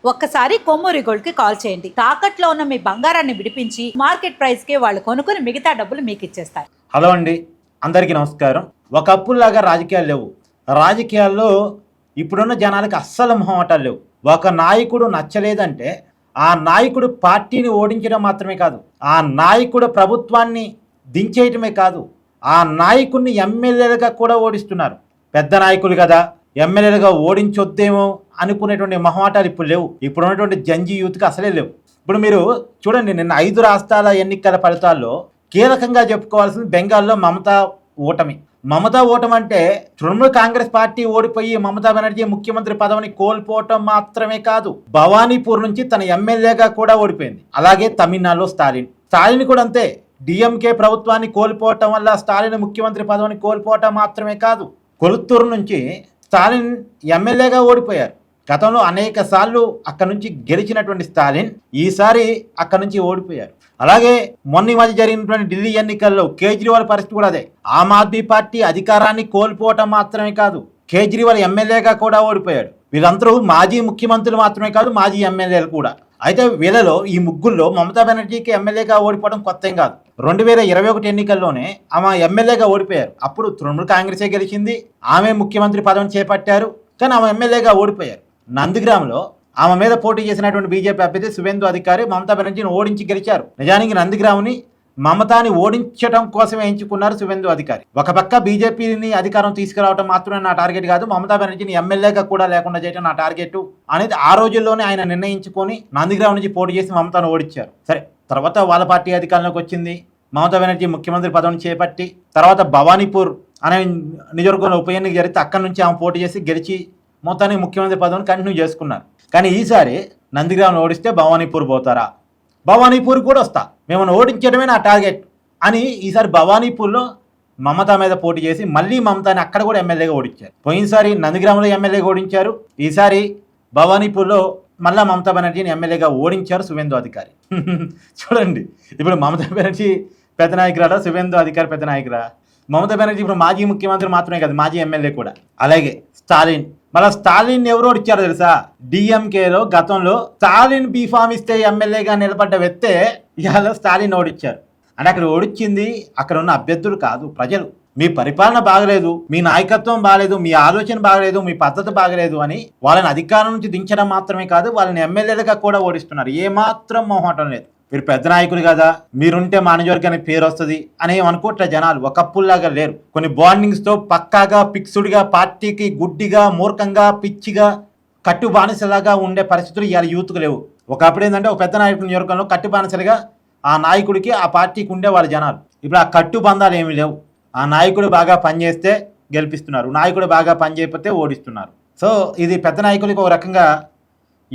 ఒక్కసారి కొమ్మూరి గోల్డ్ కి కాల్ చేయండి. తాకట్లో ఉన్న మీ బంగారాన్ని విడిపించి మార్కెట్ ప్రైస్ కి వాళ్ళు కొనుక్కుని మిగతా డబ్బులు మీకు ఇచ్చేస్తారు. హలో అండి, అందరికీ నమస్కారం. ఒకప్పుడులాగా రాజకీయాలు లేవు. రాజకీయాల్లో ఇప్పుడున్న జనాలకు అస్సలు మొహమాటాలు లేవు. ఒక నాయకుడు నచ్చలేదంటే ఆ నాయకుడు పార్టీని ఓడించడం మాత్రమే కాదు, ఆ నాయకుడు ప్రభుత్వాన్ని దించేయటమే కాదు, ఆ నాయకుడిని ఎమ్మెల్యేలుగా కూడా ఓడిస్తున్నారు. పెద్ద నాయకులు కదా, ఎమ్మెల్యేలుగా ఓడించొద్దేమో అనుకునేటువంటి మొహమాటాలు ఇప్పుడు లేవు. ఇప్పుడు ఉన్నటువంటి జంజీ యూత్కి అసలే లేవు. ఇప్పుడు మీరు చూడండి, నిన్న 5 రాష్ట్రాల ఎన్నికల ఫలితాల్లో కీలకంగా చెప్పుకోవాల్సింది బెంగాల్లో మమతా ఓటమి. మమతా ఓటమి అంటే తృణమూల్ కాంగ్రెస్ పార్టీ ఓడిపోయి మమతా బెనర్జీ ముఖ్యమంత్రి పదవిని కోల్పోవటం మాత్రమే కాదు, భవానీపూర్ నుంచి తన ఎమ్మెల్యేగా కూడా ఓడిపోయింది. అలాగే తమిళనాడులో స్టాలిన్ కూడా అంతే. డిఎంకే ప్రభుత్వాన్ని కోల్పోవటం వల్ల స్టాలిన్ ముఖ్యమంత్రి పదవిని కోల్పోవటం మాత్రమే కాదు, కొలుత్తూరు నుంచి స్టాలిన్ ఎమ్మెల్యేగా ఓడిపోయారు. గతంలో అనేక సార్లు అక్కడ నుంచి గెలిచినటువంటి స్టాలిన్ ఈసారి అక్కడ నుంచి ఓడిపోయారు. అలాగే మొన్న మధ్య జరిగినటువంటి ఢిల్లీ ఎన్నికల్లో కేజ్రీవాల్ పరిస్థితి కూడా అదే. ఆమ్ ఆద్మీ పార్టీ అధికారాన్ని కోల్పోవటం మాత్రమే కాదు, కేజ్రీవాల్ ఎమ్మెల్యేగా కూడా ఓడిపోయాడు. వీళ్ళందరూ మాజీ ముఖ్యమంత్రులు మాత్రమే కాదు, మాజీ ఎమ్మెల్యేలు కూడా. అయితే వీళ్ళలో ఈ ముగ్గుల్లో మమతా బెనర్జీకి ఎమ్మెల్యేగా ఓడిపోవడం కొత్త ఏం కాదు. 2021 ఎన్నికల్లోనే ఆమె ఎమ్మెల్యేగా ఓడిపోయారు. అప్పుడు తృణమూల్ కాంగ్రెసే గెలిచింది, ఆమె ముఖ్యమంత్రి పదవిని చేపట్టారు. కానీ ఆమె ఎమ్మెల్యేగా ఓడిపోయారు. నందిగ్రామ్లో ఆమె మీద పోటీ చేసినటువంటి బీజేపీ అభ్యర్థి సువేందు అధికారి మమతా బెనర్జీని ఓడించి గెలిచారు. నిజానికి నందిగ్రామ్ని మమతాని ఓడించడం కోసమే ఎంచుకున్నారు సువేందు అధికారి. ఒక పక్క బీజేపీని అధికారం తీసుకురావడం మాత్రమే నా టార్గెట్ కాదు, మమతా బెనర్జీని ఎమ్మెల్యేగా కూడా లేకుండా చేయడం నా టార్గెట్ అనేది ఆ రోజుల్లోనే ఆయన నిర్ణయించుకొని నందిగ్రామ్ నుంచి పోటీ చేసి మమతాను ఓడించారు. సరే, తర్వాత వాళ్ళ పార్టీ అధికారంలోకి వచ్చింది. మమతా బెనర్జీ ముఖ్యమంత్రి పదవిని చేపట్టి తర్వాత భవానీపూర్ అనే నియోజకవర్గంలో ఉప ఎన్నిక జరిగితే అక్కడి నుంచి ఆమె పోటీ చేసి గెలిచి మొత్తానికి ముఖ్యమంత్రి పదవిని కంటిన్యూ చేసుకున్నారు. కానీ ఈసారి నందిగ్రామ్ను ఓడిస్తే భవానీపూర్ పోతారా? భవానీపూర్ కూడా వస్తా, మిమ్మల్ని ఓడించడమే నా టార్గెట్ అని ఈసారి భవానీపూర్లో మమతా మీద పోటీ చేసి మళ్ళీ మమతాని అక్కడ కూడా ఎమ్మెల్యేగా ఓడించారు. పోయినసారి నందిగ్రామ్లో ఎమ్మెల్యేగా ఓడించారు, ఈసారి భవానీపూర్లో మళ్ళీ మమతా బెనర్జీని ఎమ్మెల్యేగా ఓడించారు సువేందు అధికారి. చూడండి, ఇప్పుడు మమతా బెనర్జీ పెద్ద నాయకురాడా, సువేందు అధికారి పెద్ద నాయకురా? మమతా బెనర్జీ ఇప్పుడు మాజీ ముఖ్యమంత్రి మాత్రమే కాదు, మాజీ ఎమ్మెల్యే కూడా. అలాగే స్టాలిన్, మళ్ళీ స్టాలిన్ ఎవరు ఓడించారో తెలుసా? డిఎంకేలో గతంలో స్టాలిన్ బీఫామ్ ఇస్తే ఎమ్మెల్యేగా నిలబడ్డ వ్యక్తే ఇవాళ స్టాలిన్ ఓడించారు. అంటే అక్కడ ఓడించింది అక్కడ ఉన్న అభ్యర్థులు కాదు, ప్రజలు. మీ పరిపాలన బాగలేదు, మీ నాయకత్వం బాగలేదు, మీ ఆలోచన బాగలేదు, మీ పద్ధతి బాగలేదు అని వాళ్ళని అధికారం నుంచి దించడం మాత్రమే కాదు, వాళ్ళని ఎమ్మెల్యేలుగా కూడా ఓడిస్తున్నారు. ఏమాత్రం మొహమాటం లేదు. మీరు పెద్ద నాయకులు కదా, మీరుంటే మా నియోజకవర్గానికి పేరు వస్తుంది అని అనుకోవట్లే జనాలు. ఒకప్పుడులాగా లేరు. కొన్ని బాండింగ్స్తో పక్కాగా ఫిక్స్డ్గా పార్టీకి గుడ్డిగా మూర్ఖంగా పిచ్చిగా కట్టు బానిసలాగా ఉండే పరిస్థితులు ఇవాళ యూత్కు లేవు. ఒకప్పుడు ఏంటంటే ఒక పెద్ద నాయకుడి నియోజకవర్గంలో కట్టు బానిసలుగా ఆ నాయకుడికి ఆ పార్టీకి ఉండే వాళ్ళ జనాలు. ఇప్పుడు ఆ కట్టు బంధాలు ఏమీ లేవు. ఆ నాయకుడు బాగా పనిచేస్తే గెలిపిస్తున్నారు, నాయకుడు బాగా పనిచేయకపోతే ఓడిస్తున్నారు. సో ఇది పెద్ద నాయకులకి ఒక రకంగా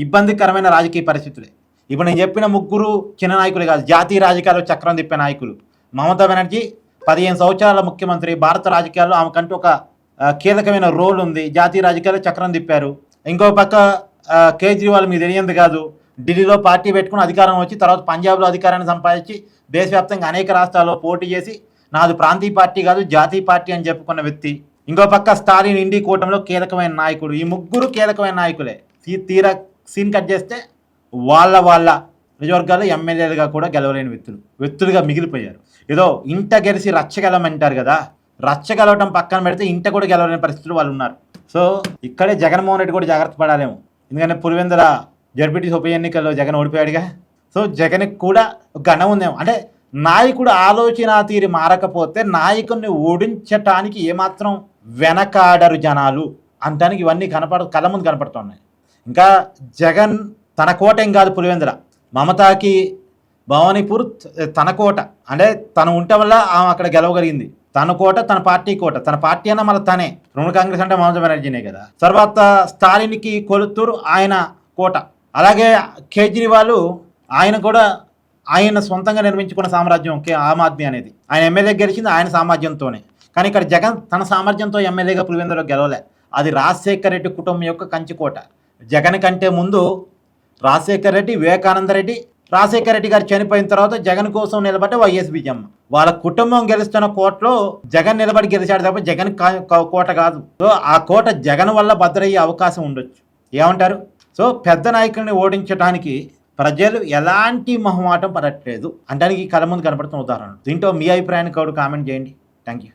ఇబ్బందికరమైన రాజకీయ పరిస్థితులే. ఇప్పుడు నేను చెప్పిన ముగ్గురు చిన్న నాయకులు కాదు, జాతీయ రాజకీయాల్లో చక్రం తిప్పే నాయకులు. మమతా బెనర్జీ 15 సంవత్సరాల ముఖ్యమంత్రి, భారత రాజకీయాల్లో ఆమెకంటూ ఒక కీలకమైన రోల్ ఉంది, జాతీయ రాజకీయాల్లో చక్రం తిప్పారు. ఇంకో పక్క కేజ్రీవాల్ మీకు తెలియంది కాదు, ఢిల్లీలో పార్టీ పెట్టుకుని అధికారం వచ్చి తర్వాత పంజాబ్లో అధికారాన్ని సంపాదించి దేశవ్యాప్తంగా అనేక రాష్ట్రాల్లో పోటీ చేసి నాది ప్రాంతీయ పార్టీ కాదు జాతీయ పార్టీ అని చెప్పుకున్న వ్యక్తి. ఇంకో పక్క స్టాలిన్ ఇండి కూటమిలో కీలకమైన నాయకుడు. ఈ ముగ్గురు కీలకమైన నాయకులే. తీరా సీన్ కట్ చేస్తే వాళ్ళ నియోజకవర్గాల్లో ఎమ్మెల్యేలుగా కూడా గెలవలేని వ్యక్తులుగా మిగిలిపోయారు. ఏదో ఇంట గెలిచి రచ్చగలమంటారు కదా, రచ్చగలవటం పక్కన పెడితే ఇంట కూడా గెలవలేని పరిస్థితులు వాళ్ళు ఉన్నారు. సో ఇక్కడే జగన్మోహన్ రెడ్డి కూడా జాగ్రత్త పడాలేమో. ఎందుకంటే పులివెందుల జడ్పీటీసీ ఉప ఎన్నికల్లో జగన్ ఓడిపోయాడుగా. సో జగన్కి కూడా గణం ఉందేమో. అంటే నాయకుడు ఆలోచన తీరి మారకపోతే నాయకుడిని ఓడించటానికి ఏమాత్రం వెనకాడరు జనాలు అంటానికి ఇవన్నీ కళ్ళ ముందు కనపడుతున్నాయి. ఇంకా జగన్ తన కోట ఏం కాదు పులివెందుల, మమతాకి భవానీపూర్ తన కోట. అంటే తను ఉంటే వల్ల ఆమె అక్కడ గెలవగలిగింది. తన కోట, తన పార్టీ కోట. తన పార్టీ అన్న మళ్ళీ తనే. తృణమూల్ కాంగ్రెస్ అంటే మమతా బెనర్జీనే కదా. తర్వాత స్టాలిన్కి కొలుత్తూరు ఆయన కోట. అలాగే కేజ్రీవాల్ ఆయన కూడా ఆయన సొంతంగా నిర్మించుకున్న సామ్రాజ్యం ఆమ్ ఆద్మీ అనేది. ఆయన ఎమ్మెల్యే గెలిచింది ఆయన సామర్థ్యంతోనే. కానీ ఇక్కడ జగన్ తన సామర్థ్యంతో ఎమ్మెల్యేగా పులివెందులో గెలవలే. అది రాజశేఖర రెడ్డి కుటుంబం యొక్క కంచుకోట. జగన్ కంటే ముందు రాజశేఖర రెడ్డి, వివేకానంద రెడ్డి, రాజశేఖర రెడ్డి గారు చనిపోయిన తర్వాత జగన్ కోసం నిలబడ్డ వైఎస్ విజయమ్మ, వాళ్ళ కుటుంబం గెలుస్తున్న కోటలో జగన్ నిలబడి గెలిచాడు తప్ప జగన్ కోట కాదు. సో ఆ కోట జగన్ వల్ల భద్రయ్యే అవకాశం ఉండొచ్చు. ఏమంటారు? సో పెద్ద నాయకుల్ని ఓడించడానికి ప్రజలు ఎలాంటి మొహమాటం పడట్లేదు అంటానికి కళ్ళ ముందు కనపడుతున్న ఉదాహరణ. దీంట్లో మీ అభిప్రాయాన్ని కూడా కామెంట్ చేయండి. Thank you.